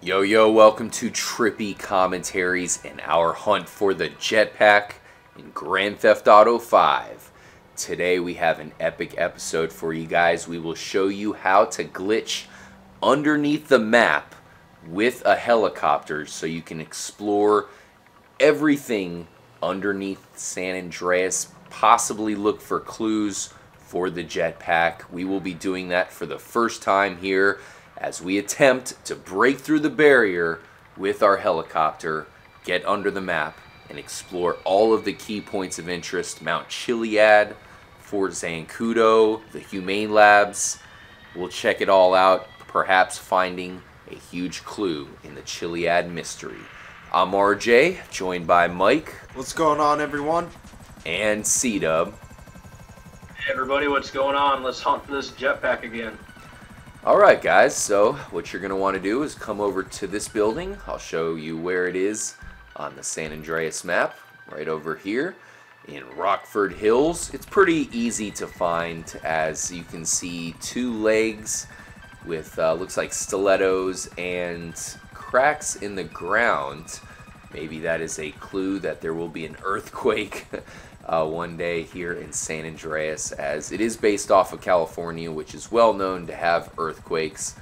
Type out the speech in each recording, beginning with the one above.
Yo, yo, welcome to Trippy Commentaries and our hunt for the Jetpack in Grand Theft Auto 5. Today we have an epic episode for you guys. We will show you how to glitch underneath the map with a helicopter so you can explore everything underneath San Andreas, possibly look for clues for the Jetpack. We will be doing that for the first time here as we attempt to break through the barrier with our helicopter, get under the map, and explore all of the key points of interest: Mount Chiliad, Fort Zancudo, the Humane Labs. We'll check it all out, perhaps finding a huge clue in the Chiliad mystery. I'm RJ, joined by Mike. What's going on, everyone? And C-Dub. Hey everybody, what's going on? Let's hunt for this Jetpack again. Alright guys, so what you're going to want to do is come over to this building. I'll show you where it is on the San Andreas map, right over here in Rockford Hills. It's pretty easy to find, as you can see, two legs with looks like stilettos and cracks in the ground. Maybe that is a clue that there will be an earthquake one day here in San Andreas, as it is based off of California, which is well known to have earthquakes.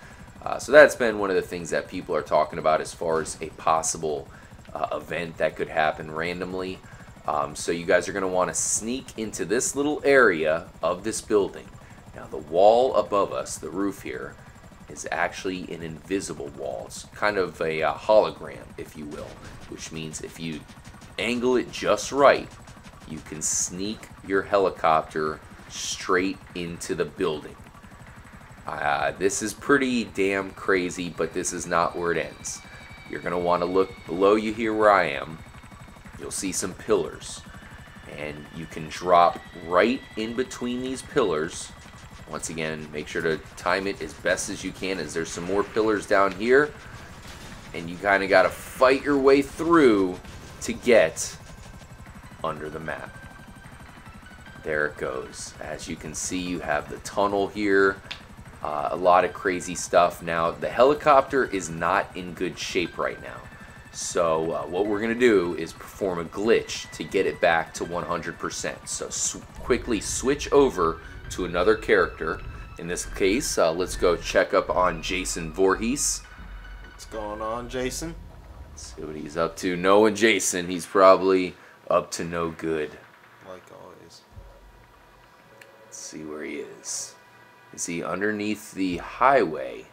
So that's been one of the things that people are talking about as far as a possible event that could happen randomly. So you guys are going to want to sneak into this little area of this building. Now the wall above us, the roof here, is actually an invisible wall. It's kind of a hologram, if you will, which means if you angle it just right, you can sneak your helicopter straight into the building. This is pretty damn crazy, but this is not where it ends. You're going to want to look below you here where I am. You'll see some pillars, and you can drop right in between these pillars. Once again, make sure to time it as best as you can, as there's some more pillars down here, and you kind of got to fight your way through to get under the map. There it goes. As you can see, you have the tunnel here. A lot of crazy stuff. Now, the helicopter is not in good shape right now. So what we're going to do is perform a glitch to get it back to 100%. So quickly switch over to another character. In this case, let's go check up on Jason Voorhees. What's going on, Jason? Let's see what he's up to. Knowing Jason, he's probably up to no good. Like always. Let's see where he is. Is he underneath the highway?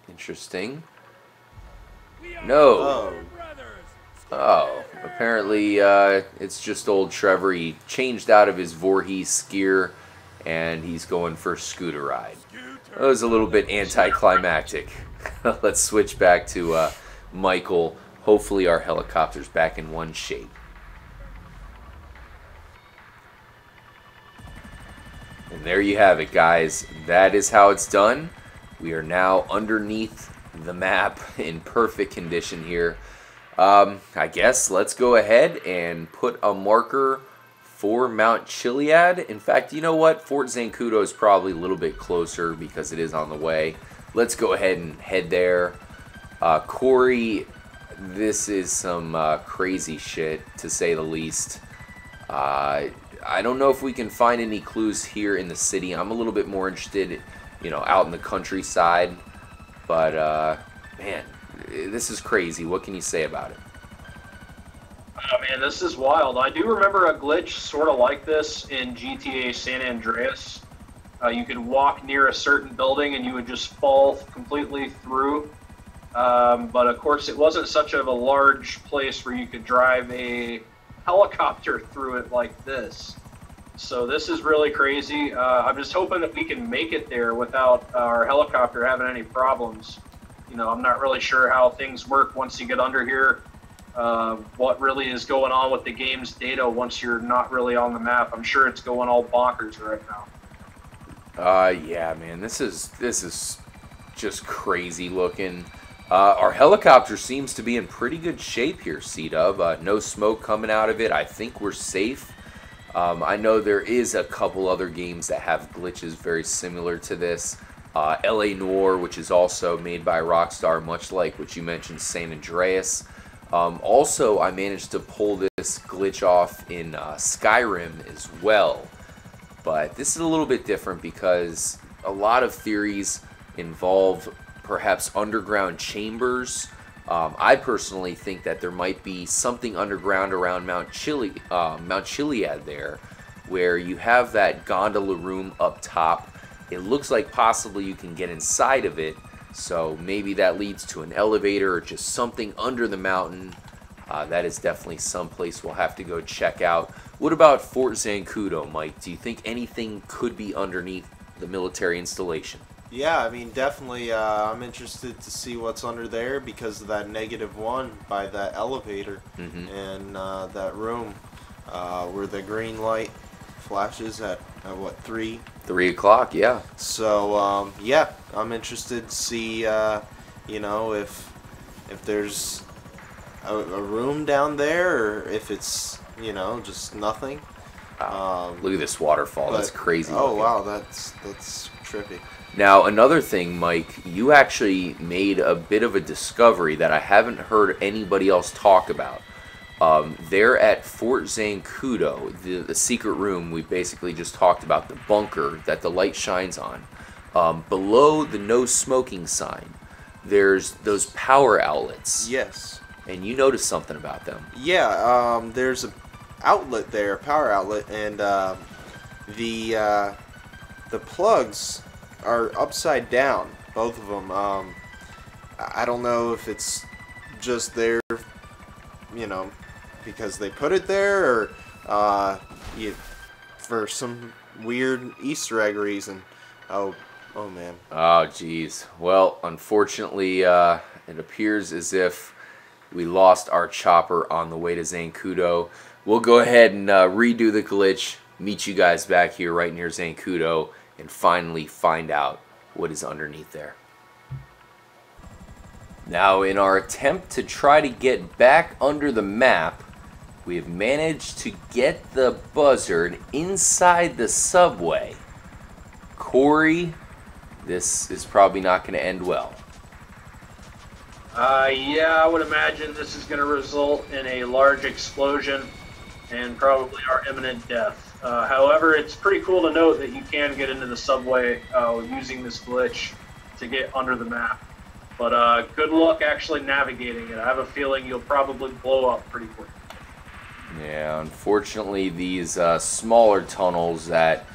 Interesting. No. Oh, apparently it's just old Trevor. He changed out of his Voorhees gear and he's going for a scooter ride. That was a little bit anticlimactic. Let's switch back to Michael. Hopefully our helicopter's back in one shape. And there you have it, guys. That is how it's done. We are now underneath the map in perfect condition here. I guess let's go ahead and put a marker for Mount Chiliad. In fact, you know what? Fort Zancudo is probably a little bit closer because it is on the way. Let's go ahead and head there. Corey, this is some crazy shit, to say the least. I don't know if we can find any clues here in the city. I'm a little bit more interested, you know, out in the countryside. But, man, this is crazy. What can you say about it? Oh man, this is wild. I do remember a glitch sort of like this in GTA San Andreas. You could walk near a certain building and you would just fall completely through. But of course, it wasn't such of a large place where you could drive a helicopter through it like this. So this is really crazy. I'm just hoping that we can make it there without our helicopter having any problems. You know, I'm not really sure how things work once you get under here. What really is going on with the game's data once you're not really on the map. I'm sure it's going all bonkers right now. Yeah, man, this is just crazy looking. Our helicopter seems to be in pretty good shape here, C-Dub. No smoke coming out of it. I think we're safe. I know there is a couple other games that have glitches very similar to this. LA Noire, which is also made by Rockstar, much like what you mentioned, San Andreas. Also, I managed to pull this glitch off in Skyrim as well. But this is a little bit different because a lot of theories involve perhaps underground chambers. I personally think that there might be something underground around Mount Chiliad there, where you have that gondola room up top. It looks like possibly you can get inside of it, so maybe that leads to an elevator or just something under the mountain. That is definitely someplace we'll have to go check out. What about Fort Zancudo, Mike? Do you think anything could be underneath the military installation? Yeah, I mean, definitely. I'm interested to see what's under there because of that -1 by that elevator and that room where the green light flashes at what, 3? 3 o'clock, yeah. So yeah, I'm interested to see, you know, if there's a room down there or if it's, you know, just nothing. Look at this waterfall. That's crazy. Oh looking. wow, that's trippy. Now, another thing, Mike, you actually made a bit of a discovery that I haven't heard anybody else talk about. There at Fort Zancudo, the secret room we basically just talked about, the bunker that the light shines on, below the no smoking sign, there's those power outlets. Yes. And you noticed something about them. Yeah, there's a outlet there, power outlet, and the plugs are upside down, both of them. I don't know if it's just there, you know, because they put it there, or for some weird Easter egg reason. Oh man. Oh, geez. Well, unfortunately, it appears as if we lost our chopper on the way to Zancudo. We'll go ahead and redo the glitch, meet you guys back here right near Zancudo, and finally find out what is underneath there. Now, in our attempt to try to get back under the map, we have managed to get the buzzard inside the subway. Corey, this is probably not going to end well. Yeah, I would imagine this is going to result in a large explosion and probably our imminent death. However, it's pretty cool to note that you can get into the subway using this glitch to get under the map. But good luck actually navigating it. I have a feeling you'll probably blow up pretty quick. Yeah, unfortunately, these smaller tunnels that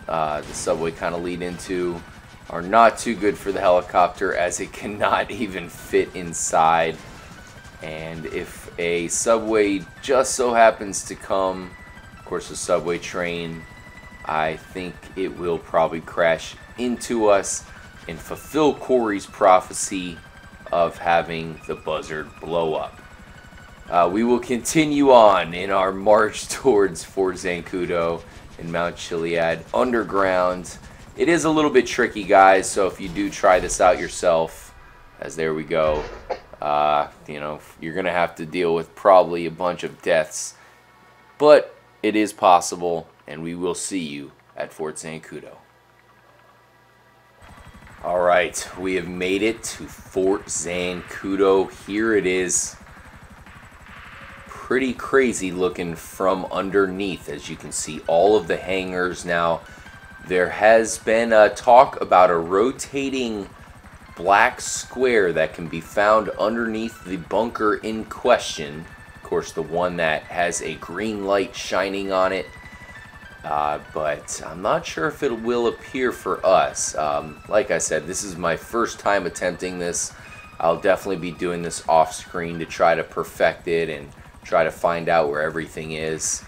the subway kind of lead into are not too good for the helicopter, as it cannot even fit inside. And if a subway just so happens to come, of course a subway train, I think it will probably crash into us and fulfill Corey's prophecy of having the buzzard blow up. We will continue on in our march towards Fort Zancudo and Mount Chiliad underground. It is a little bit tricky, guys, so if you do try this out yourself, as there we go, you know, you're going to have to deal with probably a bunch of deaths. But it is possible, and we will see you at Fort Zancudo. Alright, we have made it to Fort Zancudo. Here it is. Pretty crazy looking from underneath, as you can see all of the hangars. Now, there has been talk about a rotating black square that can be found underneath the bunker in question. Of course, the one that has a green light shining on it. But I'm not sure if it will appear for us. Like I said, this is my first time attempting this. I'll definitely be doing this off screen to try to perfect it and try to find out where everything is.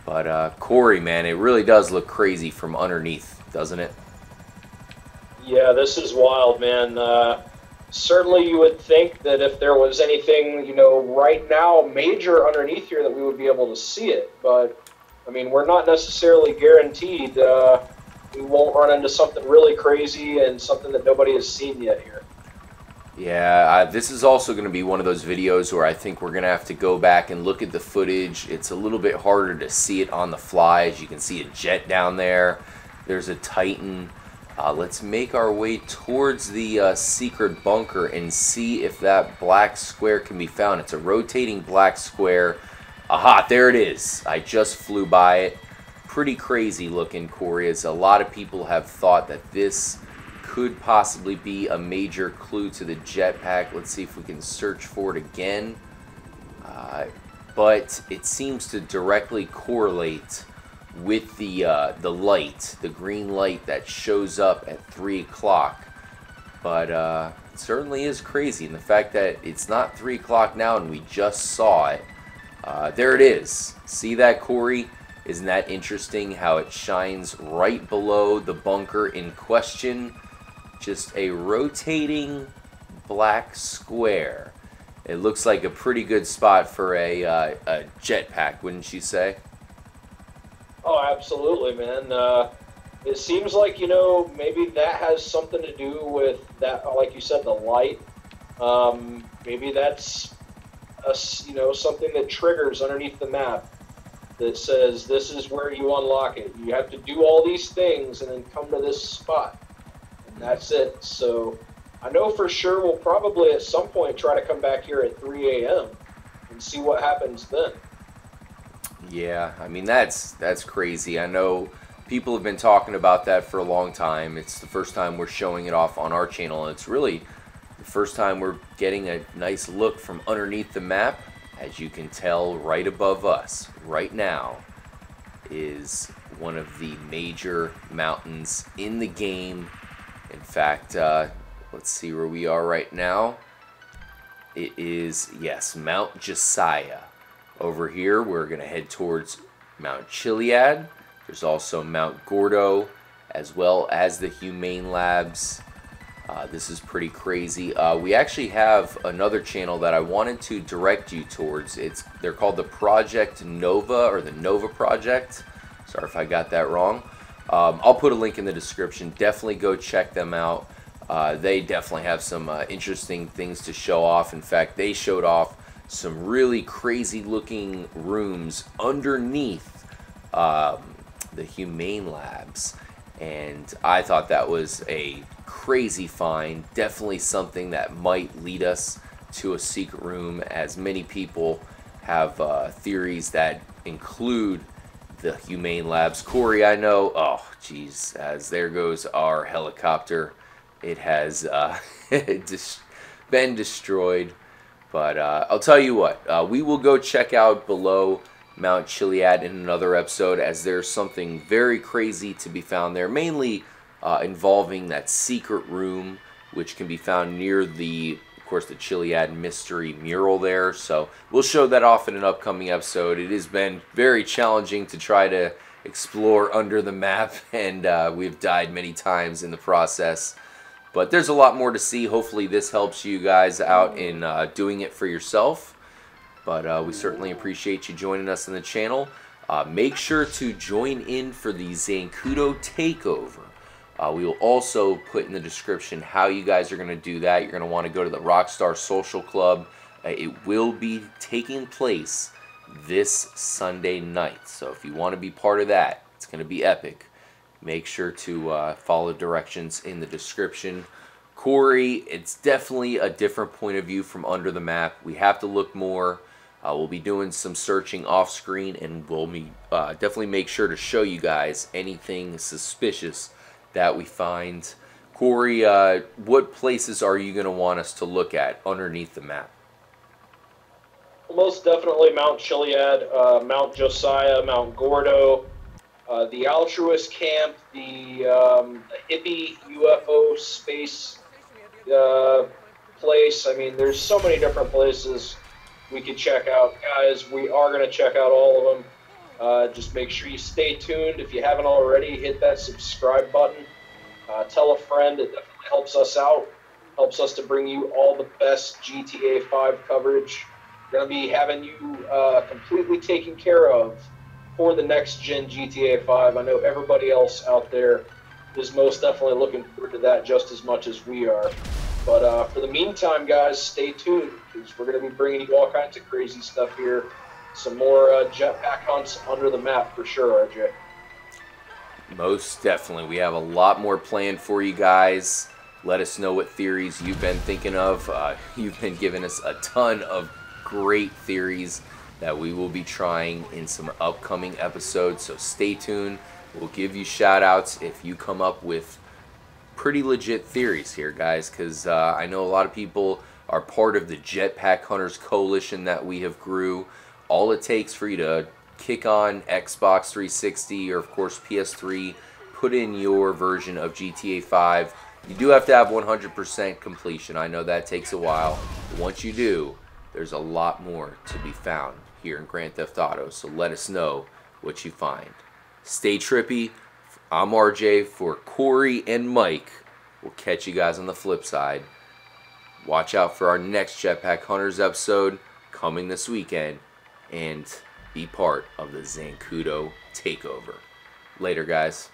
But Corey, man, it really does look crazy from underneath, doesn't it? Yeah, this is wild, man. Certainly you would think that if there was anything, you know, right now major underneath here that we would be able to see it. But, I mean, we're not necessarily guaranteed we won't run into something really crazy and something that nobody has seen yet here. Yeah, this is also going to be one of those videos where I think we're going to have to go back and look at the footage. It's a little bit harder to see it on the fly. As you can see a jet down there. There's a Titan. Let's make our way towards the secret bunker and see if that black square can be found. It's a rotating black square. Aha, there it is. I just flew by it. Pretty crazy looking, Corey, as a lot of people have thought that this could possibly be a major clue to the jetpack. Let's see if we can search for it again. But it seems to directly correlate with the light, the green light that shows up at 3 o'clock. But it certainly is crazy, and the fact that it's not 3 o'clock now and we just saw it. There it is. See that, Corey? Isn't that interesting how it shines right below the bunker in question? Just a rotating black square. It looks like a pretty good spot for a jetpack, wouldn't you say? Oh, absolutely, man. It seems like, you know, maybe that has something to do with that, like you said, the light. Maybe that's, you know, something that triggers underneath the map that says this is where you unlock it. You have to do all these things and then come to this spot. And that's it. So I know for sure we'll probably at some point try to come back here at 3 a.m. and see what happens then. Yeah, I mean, that's crazy. I know people have been talking about that for a long time. It's the first time we're showing it off on our channel, and it's really the first time we're getting a nice look from underneath the map. As you can tell, right above us, right now, is one of the major mountains in the game. In fact, let's see where we are right now. It is, yes, Mount Josiah. Over here, we're going to head towards Mount Chiliad. There's also Mount Gordo, as well as the Humane Labs. This is pretty crazy. We actually have another channel that I wanted to direct you towards. They're called the Project Nova, or the Nova Project. Sorry if I got that wrong. I'll put a link in the description. Definitely go check them out. They definitely have some interesting things to show off. In fact, they showed off some really crazy looking rooms underneath the Humane Labs, and I thought that was a crazy find. Definitely something that might lead us to a secret room, as many people have theories that include the Humane Labs. Corey, I know, oh geez, as there goes our helicopter. It has been destroyed. But I'll tell you what, we will go check out below Mount Chiliad in another episode, as there's something very crazy to be found there, mainly involving that secret room, which can be found near the, of course, the Chiliad mystery mural there. So we'll show that off in an upcoming episode. It has been very challenging to try to explore under the map, and we've died many times in the process. But there's a lot more to see. Hopefully this helps you guys out in doing it for yourself. But we certainly appreciate you joining us in the channel. Make sure to join in for the Zancudo Takeover. We will also put in the description how you guys are going to do that. You're going to want to go to the Rockstar Social Club. It will be taking place this Sunday night. So if you want to be part of that, it's going to be epic. Make sure to follow directions in the description. Corey, it's definitely a different point of view from under the map. We have to look more. We'll be doing some searching off screen, and we'll definitely make sure to show you guys anything suspicious that we find. Corey, what places are you going to want us to look at underneath the map? Most definitely Mount Chiliad, Mount Josiah, Mount Gordo, the Altruist Camp, the hippie UFO space place. I mean, there's so many different places we could check out. Guys, we are going to check out all of them. Just make sure you stay tuned. If you haven't already, hit that subscribe button. Tell a friend. It definitely helps us out. Helps us to bring you all the best GTA 5 coverage. We're going to be having you completely taken care of for the next gen GTA 5. I know everybody else out there is most definitely looking forward to that just as much as we are. But for the meantime, guys, stay tuned, because we're going to be bringing you all kinds of crazy stuff here. Some more jetpack hunts under the map for sure, RJ. Most definitely. We have a lot more planned for you guys. Let us know what theories you've been thinking of. You've been giving us a ton of great theories that we will be trying in some upcoming episodes, so stay tuned. We'll give you shout outs if you come up with pretty legit theories here, guys, because I know a lot of people are part of the Jetpack Hunters Coalition that we have grew. All it takes for you to kick on Xbox 360 or of course PS3, put in your version of GTA 5. You do have to have 100% completion. I know that takes a while, but once you do, there's a lot more to be found here in Grand Theft Auto, so let us know what you find. Stay trippy. I'm RJ for Corey and Mike. We'll catch you guys on the flip side. Watch out for our next Jetpack Hunters episode coming this weekend, and be part of the Zancudo Takeover. Later, guys.